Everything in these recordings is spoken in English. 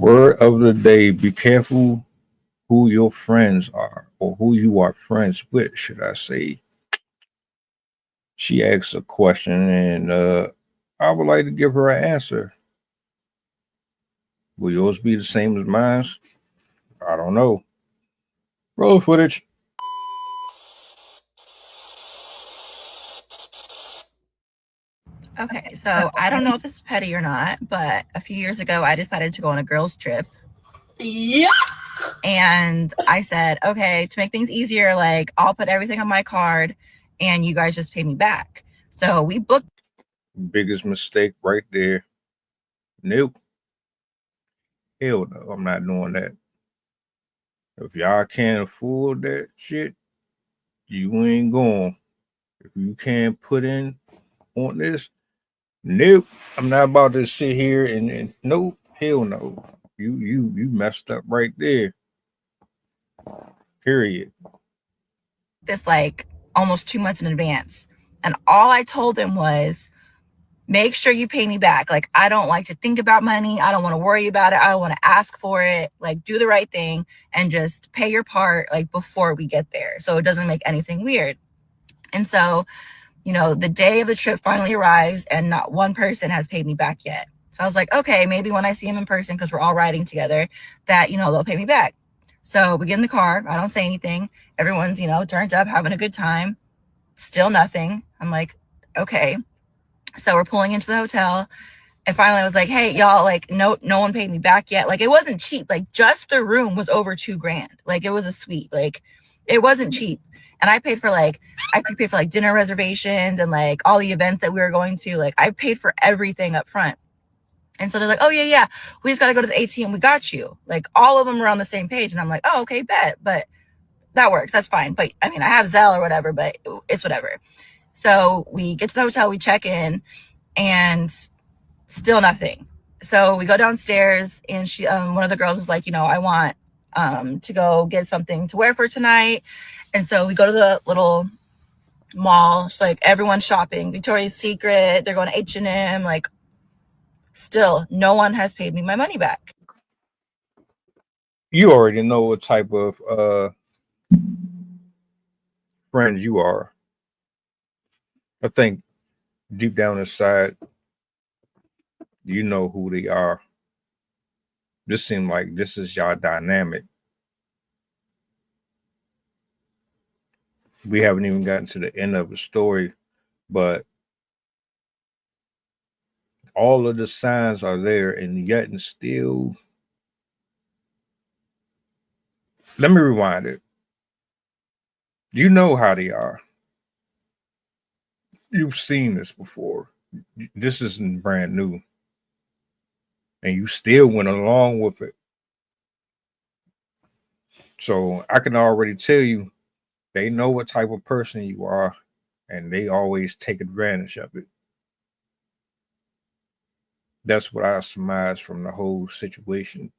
Word of the day: be careful who your friends are, or who you are friends with, should I say. She asks a question, and I would like to give her an answer. Will yours be the same as mine? I don't know. Roll footage. Okay, so I don't know if this is petty or not, but a few years ago, I decided to go on a girls' trip. Yeah. And I said, okay, to make things easier, like I'll put everything on my card and you guys just pay me back. So we booked. Biggest mistake right there. Nope. Hell no, I'm not doing that. If y'all can't afford that shit, you ain't going. If you can't put in on this, nope. I'm not about to sit here and nope, hell no. You messed up right there. Period. This like almost 2 months in advance. And all I told them was, make sure you pay me back. Like, I don't like to think about money. I don't want to worry about it. I don't want to ask for it. Like, do the right thing and just pay your part, like, before we get there. So it doesn't make anything weird. And so, the day of the trip finally arrives and not one person has paid me back yet. So I was like, okay, maybe when I see them in person, because we're all riding together, that, they'll pay me back. So we get in the car. I don't say anything. Everyone's, turned up, having a good time. Still nothing. I'm like, okay. So we're pulling into the hotel. And finally I was like, hey, y'all, like, no one paid me back yet. Like, it wasn't cheap. Like, just the room was over $2,000. Like, it was a suite. Like, it wasn't cheap. And I paid for like dinner reservations and like all the events that we were going to. Like, I paid for everything up front. And so they're like, oh yeah, we just got to go to the ATM. We got you. Like, all of them were on the same page. And I'm like, oh, okay, bet. But that works. That's fine. But I mean, I have Zelle or whatever, but it's whatever. So we get to the hotel, we check in, and still nothing. So we go downstairs, and she, one of the girls is like, I want to go get something to wear for tonight. And so we go to the little mall. It's like everyone's shopping. Victoria's Secret. They're going to H&M. Like, still, no one has paid me my money back. You already know what type of friends you are. I think deep down inside, you know who they are. This seems like this is y'all dynamic. We haven't even gotten to the end of the story, but all of the signs are there, and yet and still. Let me rewind it. You know how they are. You've seen this before. This isn't brand new, and you still went along with it. So I can already tell you, they know what type of person you are, and they always take advantage of it. That's what I surmise from the whole situation.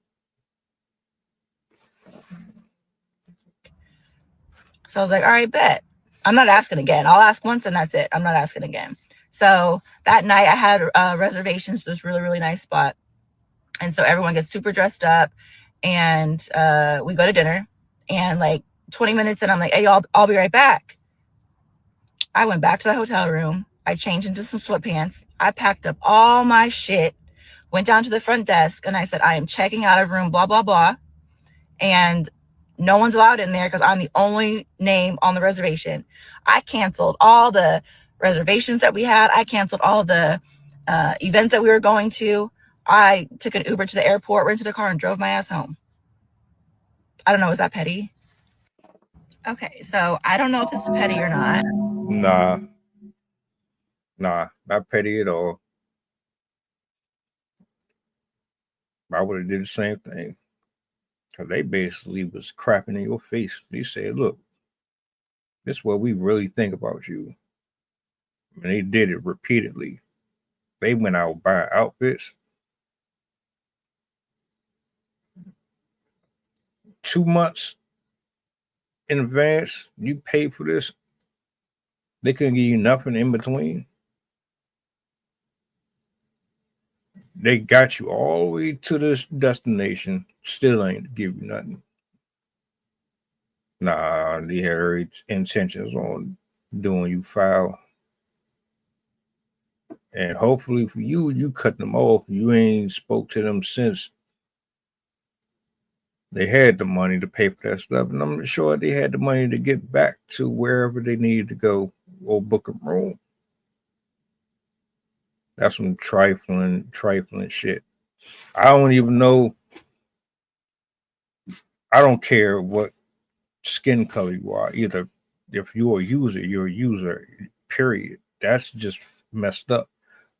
So I was like, all right, bet. I'm not asking again. I'll ask once and that's it. I'm not asking again. So that night I had reservations to this really, really nice spot. And so everyone gets super dressed up, and we go to dinner. And like 20 minutes in, I'm like, hey, y'all, I'll be right back. I went back to the hotel room. I changed into some sweatpants. I packed up all my shit, went down to the front desk, and I said, I am checking out of room, blah, blah, blah. And no one's allowed in there because I'm the only name on the reservation. I canceled all the reservations that we had. I canceled all the events that we were going to. I took an Uber to the airport, rented a car, and drove my ass home. I don't know. Is that petty? Okay, so I don't know if this is petty or not. Nah, not petty at all. I would have did the same thing. Cause they basically was crapping in your face. They said, "Look, this is what we really think about you," and they did it repeatedly. They went out buying outfits 2 months in advance. You paid for this. They couldn't give you nothing in between. They got you all the way to this destination, still ain't give you nothing. Nah, they had every intentions on doing you foul. And hopefully for you, you cut them off. You ain't spoke to them since they had the money to pay for that stuff. And I'm sure they had the money to get back to wherever they needed to go or book a room. That's some trifling shit. I don't even know. I don't care what skin color you are. Either if you're a user, period. That's just messed up.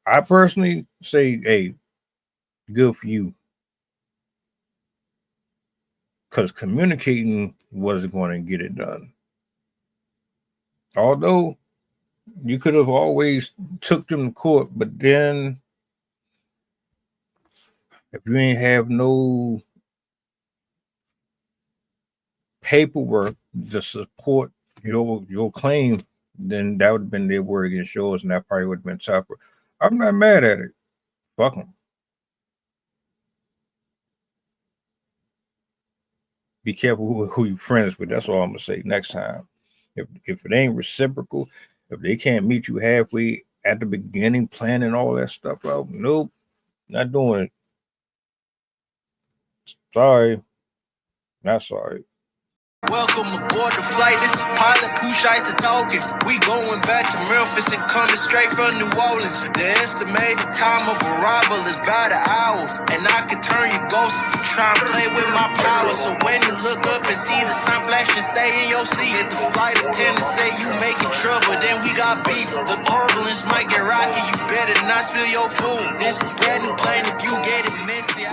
I personally say, hey, good for you. Because communicating wasn't going to get it done. Although you could have always took them to court, but then if you ain't have no paperwork to support your claim, then that would have been their word against yours, and that probably would have been tougher. I'm not mad at it. Fuck them. Be careful who you friends with. That's all I'm gonna say next time. If it ain't reciprocal, if they can't meet you halfway at the beginning, planning all that stuff out, nope, not doing it. Sorry, not sorry. Welcome aboard the flight. This is pilot who shies the talking. We going back to Memphis and coming straight from New Orleans. The estimated time of arrival is about an hour, and I can turn your ghost if you try and play with my power. So when you look up and see the sun flashing, stay in your seat. If the flight attendant say you making trouble, then we got beef. The turbulence might get rocky. You better not spill your food. This is brand new plane. If you get it messy,